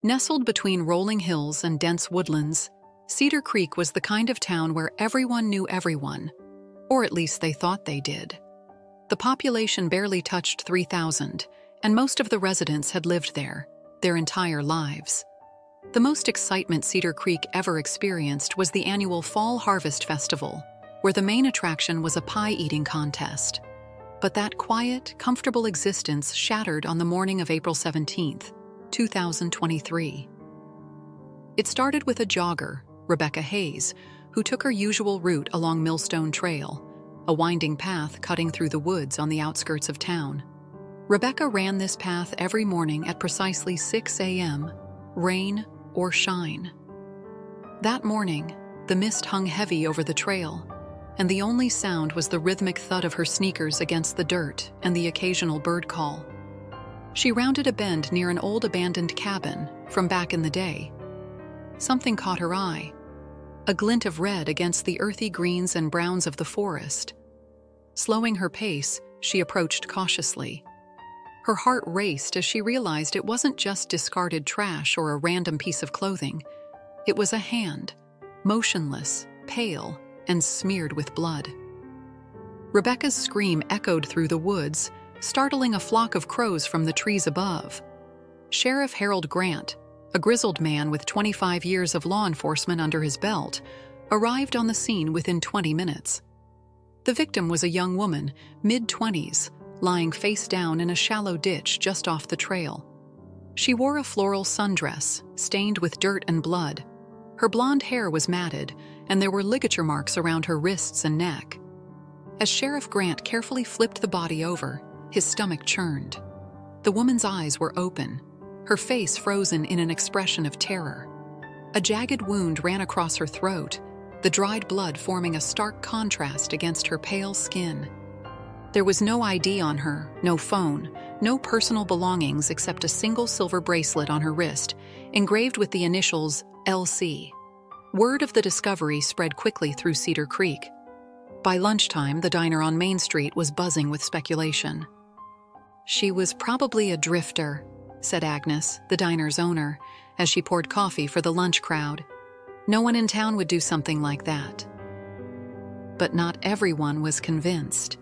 Nestled between rolling hills and dense woodlands, Cedar Creek was the kind of town where everyone knew everyone, or at least they thought they did. The population barely touched 3,000, and most of the residents had lived there, their entire lives. The most excitement Cedar Creek ever experienced was the annual Fall Harvest Festival, where the main attraction was a pie-eating contest. But that quiet, comfortable existence shattered on the morning of April 17th, 2023. It started with a jogger, Rebecca Hayes, who took her usual route along Millstone Trail, a winding path cutting through the woods on the outskirts of town. Rebecca ran this path every morning at precisely 6 a.m., rain or shine. That morning, the mist hung heavy over the trail, and the only sound was the rhythmic thud of her sneakers against the dirt and the occasional bird call. She rounded a bend near an old abandoned cabin from back in the day. Something caught her eye, a glint of red against the earthy greens and browns of the forest. Slowing her pace, she approached cautiously. Her heart raced as she realized it wasn't just discarded trash or a random piece of clothing. It was a hand, motionless, pale, and smeared with blood. Rebecca's scream echoed through the woods, startling a flock of crows from the trees above. Sheriff Harold Grant, a grizzled man with 25 years of law enforcement under his belt, arrived on the scene within 20 minutes. The victim was a young woman, mid-20s, lying face down in a shallow ditch just off the trail. She wore a floral sundress, stained with dirt and blood. Her blonde hair was matted, and there were ligature marks around her wrists and neck. As Sheriff Grant carefully flipped the body over, his stomach churned. The woman's eyes were open, her face frozen in an expression of terror. A jagged wound ran across her throat, the dried blood forming a stark contrast against her pale skin. There was no ID on her, no phone, no personal belongings except a single silver bracelet on her wrist, engraved with the initials LC. Word of the discovery spread quickly through Cedar Creek. By lunchtime, the diner on Main Street was buzzing with speculation. "She was probably a drifter," said Agnes, the diner's owner, as she poured coffee for the lunch crowd. "No one in town would do something like that." But not everyone was convinced.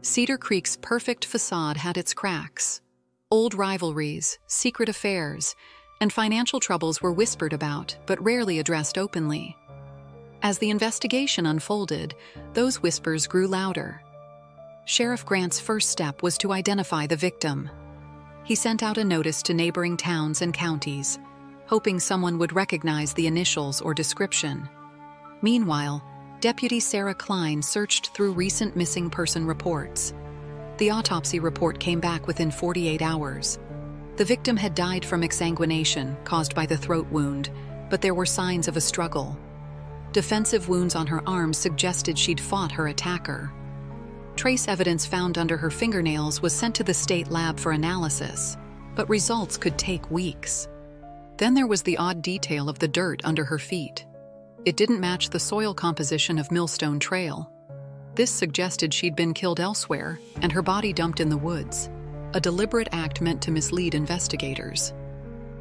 Cedar Creek's perfect facade had its cracks. Old rivalries, secret affairs, and financial troubles were whispered about, but rarely addressed openly. As the investigation unfolded, those whispers grew louder. Sheriff Grant's first step was to identify the victim. He sent out a notice to neighboring towns and counties, hoping someone would recognize the initials or description. Meanwhile, Deputy Sarah Klein searched through recent missing person reports. The autopsy report came back within 48 hours. The victim had died from exsanguination caused by the throat wound, but there were signs of a struggle. Defensive wounds on her arms suggested she'd fought her attacker. Trace evidence found under her fingernails was sent to the state lab for analysis, but results could take weeks. Then there was the odd detail of the dirt under her feet. It didn't match the soil composition of Millstone Trail. This suggested she'd been killed elsewhere and her body dumped in the woods, a deliberate act meant to mislead investigators.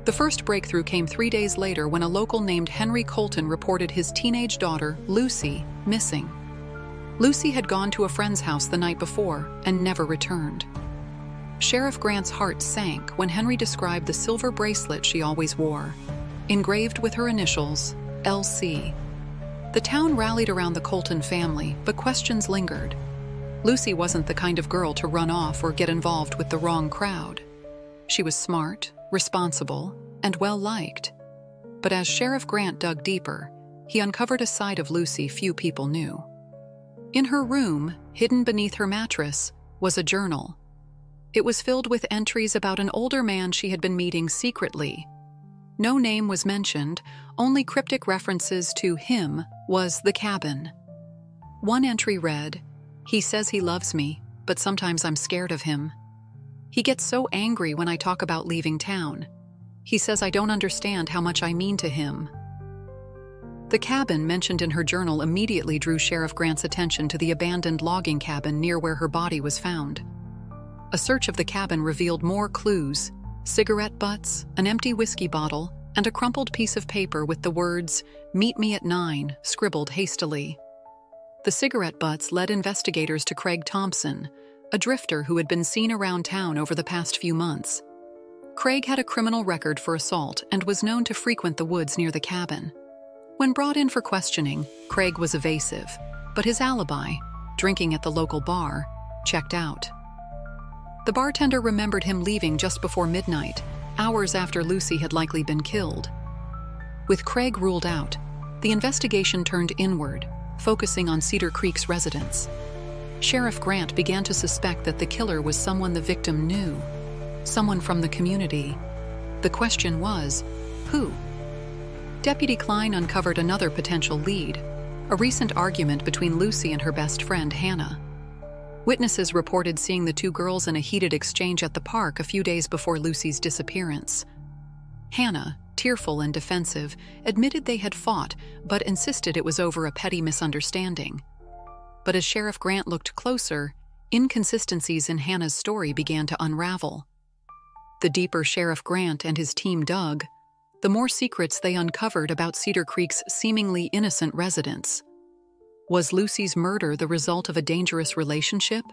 The first breakthrough came 3 days later when a local named Henry Colton reported his teenage daughter, Lucy, missing. Lucy had gone to a friend's house the night before and never returned. Sheriff Grant's heart sank when Henry described the silver bracelet she always wore, engraved with her initials, LC. The town rallied around the Colton family, but questions lingered. Lucy wasn't the kind of girl to run off or get involved with the wrong crowd. She was smart, responsible, and well-liked. But as Sheriff Grant dug deeper, he uncovered a side of Lucy few people knew. In her room, hidden beneath her mattress, was a journal. It was filled with entries about an older man she had been meeting secretly. No name was mentioned, only cryptic references to him was the cabin. One entry read, "He says he loves me, but sometimes I'm scared of him. He gets so angry when I talk about leaving town. He says I don't understand how much I mean to him." The cabin mentioned in her journal immediately drew Sheriff Grant's attention to the abandoned logging cabin near where her body was found. A search of the cabin revealed more clues, cigarette butts, an empty whiskey bottle, and a crumpled piece of paper with the words, "Meet me at 9, scribbled hastily. The cigarette butts led investigators to Craig Thompson, a drifter who had been seen around town over the past few months. Craig had a criminal record for assault and was known to frequent the woods near the cabin. When brought in for questioning, Craig was evasive, but his alibi, drinking at the local bar, checked out. The bartender remembered him leaving just before midnight, hours after Lucy had likely been killed. With Craig ruled out, the investigation turned inward, focusing on Cedar Creek's residents. Sheriff Grant began to suspect that the killer was someone the victim knew, someone from the community. The question was, who? Deputy Klein uncovered another potential lead, a recent argument between Lucy and her best friend, Hannah. Witnesses reported seeing the two girls in a heated exchange at the park a few days before Lucy's disappearance. Hannah, tearful and defensive, admitted they had fought, but insisted it was over a petty misunderstanding. But as Sheriff Grant looked closer, inconsistencies in Hannah's story began to unravel. The deeper Sheriff Grant and his team dug, the more secrets they uncovered about Cedar Creek's seemingly innocent residents. Was Lucy's murder the result of a dangerous relationship?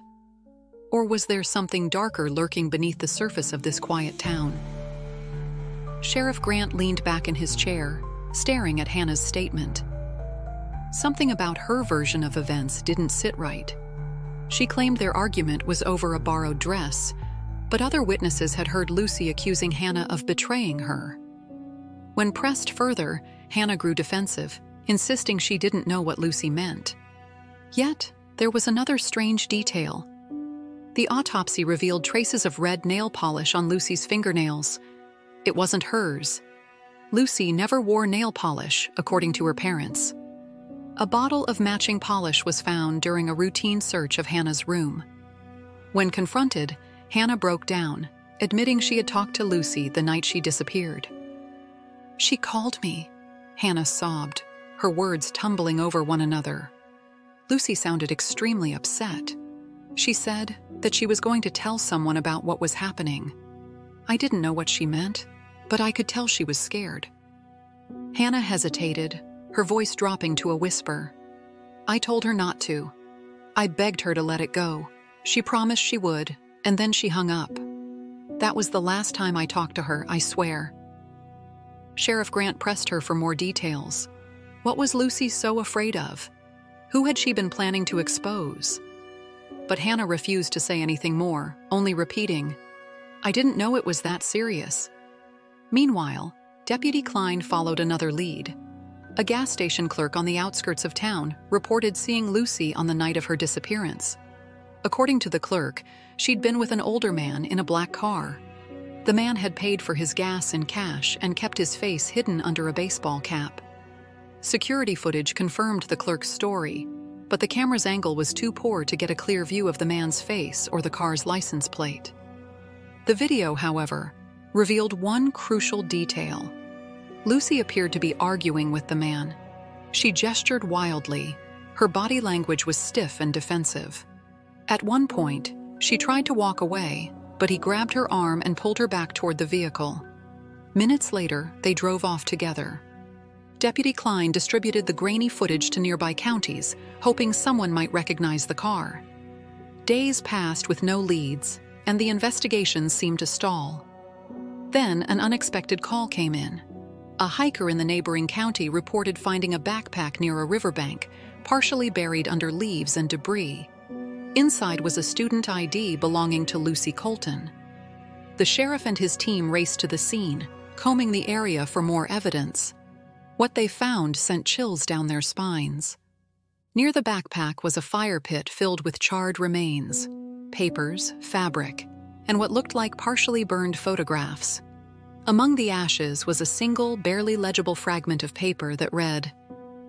Or was there something darker lurking beneath the surface of this quiet town? Sheriff Grant leaned back in his chair, staring at Hannah's statement. Something about her version of events didn't sit right. She claimed their argument was over a borrowed dress, but other witnesses had heard Lucy accusing Hannah of betraying her. When pressed further, Hannah grew defensive, insisting she didn't know what Lucy meant. Yet, there was another strange detail. The autopsy revealed traces of red nail polish on Lucy's fingernails. It wasn't hers. Lucy never wore nail polish, according to her parents. A bottle of matching polish was found during a routine search of Hannah's room. When confronted, Hannah broke down, admitting she had talked to Lucy the night she disappeared. "She called me," Hannah sobbed, her words tumbling over one another. Lucy sounded extremely upset. She said that she was going to tell someone about what was happening. I didn't know what she meant, but I could tell she was scared. Hannah hesitated, her voice dropping to a whisper. I told her not to. I begged her to let it go. She promised she would, and then she hung up. That was the last time I talked to her, I swear. Sheriff Grant pressed her for more details. What was Lucy so afraid of? Who had she been planning to expose? But Hannah refused to say anything more, only repeating, I didn't know it was that serious. Meanwhile, Deputy Klein followed another lead. A gas station clerk on the outskirts of town reported seeing Lucy on the night of her disappearance. According to the clerk, she'd been with an older man in a black car. The man had paid for his gas in cash and kept his face hidden under a baseball cap. Security footage confirmed the clerk's story, but the camera's angle was too poor to get a clear view of the man's face or the car's license plate. The video, however, revealed one crucial detail. Lucy appeared to be arguing with the man. She gestured wildly. Her body language was stiff and defensive. At one point, she tried to walk away, but he grabbed her arm and pulled her back toward the vehicle. Minutes later, they drove off together. Deputy Klein distributed the grainy footage to nearby counties, hoping someone might recognize the car. Days passed with no leads, and the investigation seemed to stall. Then an unexpected call came in. A hiker in the neighboring county reported finding a backpack near a riverbank, partially buried under leaves and debris. Inside was a student ID belonging to Lucy Colton. The sheriff and his team raced to the scene, combing the area for more evidence. What they found sent chills down their spines. Near the backpack was a fire pit filled with charred remains, papers, fabric, and what looked like partially burned photographs. Among the ashes was a single, barely legible fragment of paper that read,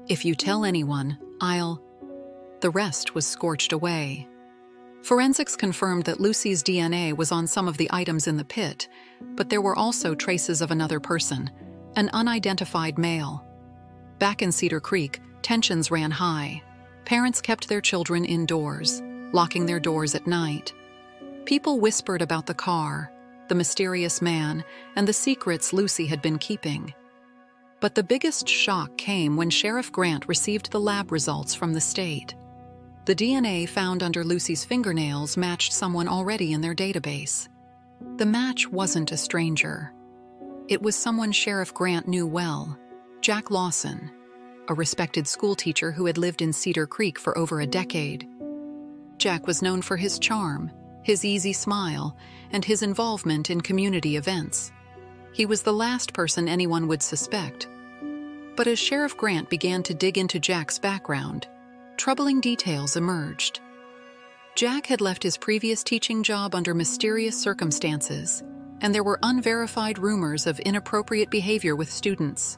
"If you tell anyone, I'll..." The rest was scorched away. Forensics confirmed that Lucy's DNA was on some of the items in the pit, but there were also traces of another person, an unidentified male. Back in Cedar Creek, tensions ran high. Parents kept their children indoors, locking their doors at night. People whispered about the car, the mysterious man, and the secrets Lucy had been keeping. But the biggest shock came when Sheriff Grant received the lab results from the state. The DNA found under Lucy's fingernails matched someone already in their database. The match wasn't a stranger. It was someone Sheriff Grant knew well, Jack Lawson, a respected schoolteacher who had lived in Cedar Creek for over a decade. Jack was known for his charm, his easy smile, and his involvement in community events. He was the last person anyone would suspect. But as Sheriff Grant began to dig into Jack's background, troubling details emerged. Jack had left his previous teaching job under mysterious circumstances, and there were unverified rumors of inappropriate behavior with students.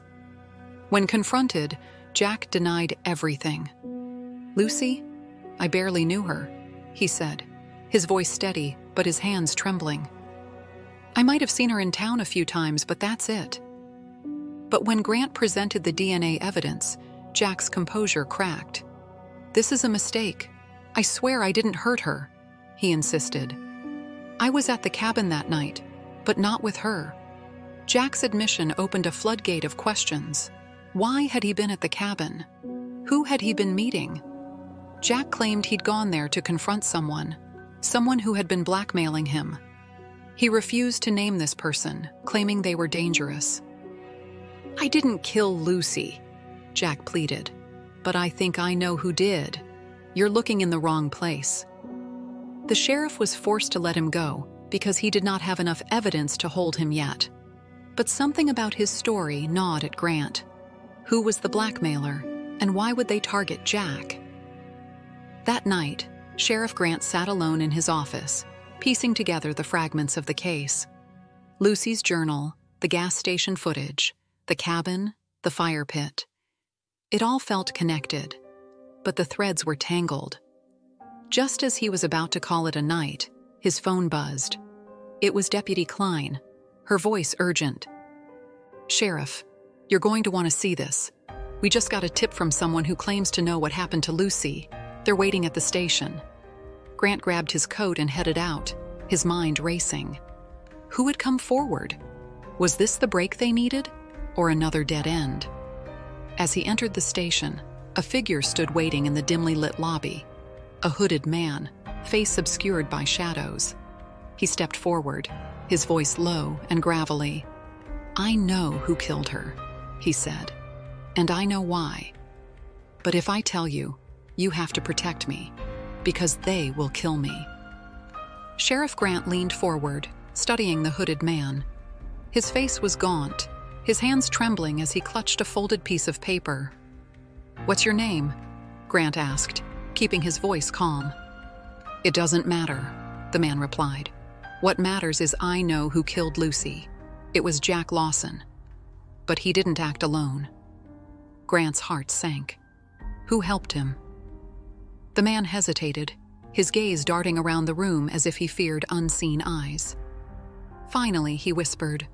When confronted, Jack denied everything. "Lucy? I barely knew her," he said, his voice steady, but his hands trembling. "I might have seen her in town a few times, but that's it." But when Grant presented the DNA evidence, Jack's composure cracked. "This is a mistake. I swear I didn't hurt her," he insisted. "I was at the cabin that night, but not with her." Jack's admission opened a floodgate of questions. Why had he been at the cabin? Who had he been meeting? Jack claimed he'd gone there to confront someone who had been blackmailing him. He refused to name this person, claiming they were dangerous. "I didn't kill Lucy," Jack pleaded, "but I think I know who did. You're looking in the wrong place." The sheriff was forced to let him go because he did not have enough evidence to hold him yet. But something about his story gnawed at Grant. Who was the blackmailer, and why would they target Jack? That night, Sheriff Grant sat alone in his office, piecing together the fragments of the case. Lucy's journal, the gas station footage, the cabin, the fire pit. It all felt connected, but the threads were tangled. Just as he was about to call it a night, his phone buzzed. It was Deputy Klein, her voice urgent. "Sheriff, you're going to want to see this. We just got a tip from someone who claims to know what happened to Lucy. They're waiting at the station." Grant grabbed his coat and headed out, his mind racing. Who had come forward? Was this the break they needed, or another dead end? As he entered the station, a figure stood waiting in the dimly lit lobby. A hooded man, face obscured by shadows. He stepped forward, his voice low and gravelly. "I know who killed her," he said, "and I know why. But if I tell you, you have to protect me, because they will kill me." Sheriff Grant leaned forward, studying the hooded man. His face was gaunt, his hands trembling as he clutched a folded piece of paper. "What's your name?" Grant asked, keeping his voice calm. "It doesn't matter," the man replied. "What matters is I know who killed Lucy. It was Jack Lawson. But he didn't act alone." Grant's heart sank. Who helped him? The man hesitated, his gaze darting around the room as if he feared unseen eyes. Finally, he whispered,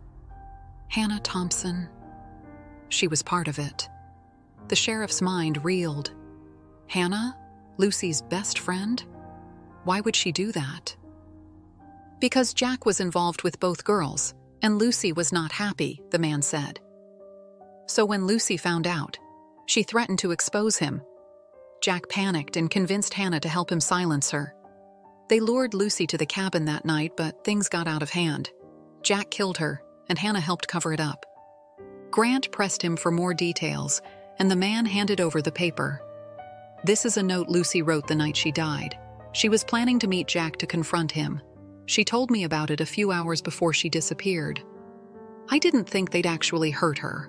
"Hannah Thompson." She was part of it. The sheriff's mind reeled. Hannah? Lucy's best friend? Why would she do that? Because Jack was involved with both girls, and Lucy was not happy, the man said. So when Lucy found out, she threatened to expose him. Jack panicked and convinced Hannah to help him silence her. They lured Lucy to the cabin that night, but things got out of hand. Jack killed her, and Hannah helped cover it up. Grant pressed him for more details, and the man handed over the paper. "This is a note Lucy wrote the night she died. She was planning to meet Jack to confront him. She told me about it a few hours before she disappeared. I didn't think they'd actually hurt her,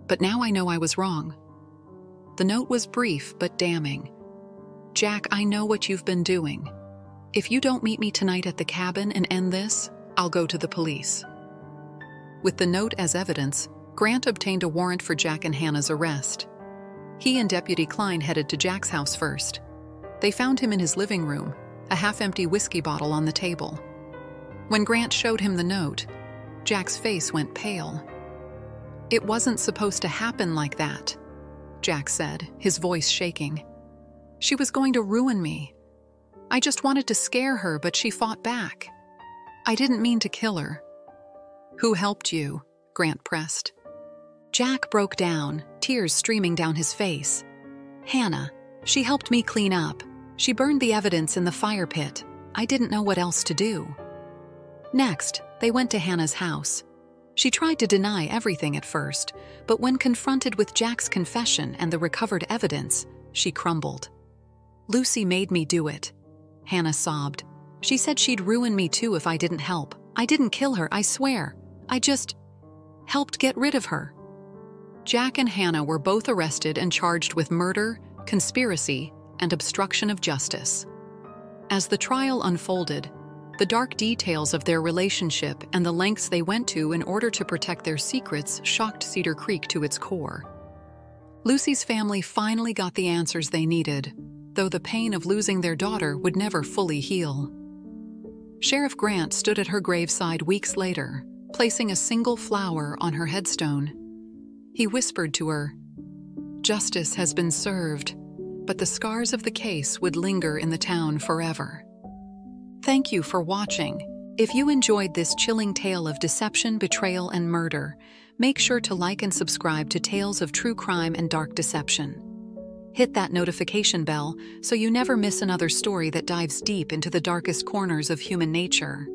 but now I know I was wrong." The note was brief but damning. "Jack, I know what you've been doing. If you don't meet me tonight at the cabin and end this, I'll go to the police." With the note as evidence, Grant obtained a warrant for Jack and Hannah's arrest. He and Deputy Klein headed to Jack's house first. They found him in his living room, a half-empty whiskey bottle on the table. When Grant showed him the note, Jack's face went pale. "It wasn't supposed to happen like that," Jack said, his voice shaking. "She was going to ruin me. I just wanted to scare her, but she fought back. I didn't mean to kill her. "Who helped you?" Grant pressed. Jack broke down, tears streaming down his face. "Hannah. She helped me clean up. She burned the evidence in the fire pit. I didn't know what else to do." Next, they went to Hannah's house. She tried to deny everything at first, but when confronted with Jack's confession and the recovered evidence, she crumbled. "Lucy made me do it," Hannah sobbed. "She said she'd ruin me too if I didn't help. I didn't kill her, I swear. I just helped get rid of her." Jack and Hannah were both arrested and charged with murder, conspiracy, and obstruction of justice. As the trial unfolded, the dark details of their relationship and the lengths they went to in order to protect their secrets shocked Cedar Creek to its core. Lucy's family finally got the answers they needed, though the pain of losing their daughter would never fully heal. Sheriff Grant stood at her graveside weeks later, placing a single flower on her headstone. He whispered to her, "Justice has been served, but the scars of the case would linger in the town forever." Thank you for watching. If you enjoyed this chilling tale of deception, betrayal, and murder, make sure to like and subscribe to Tales of True Crime and Dark Deception. Hit that notification bell so you never miss another story that dives deep into the darkest corners of human nature.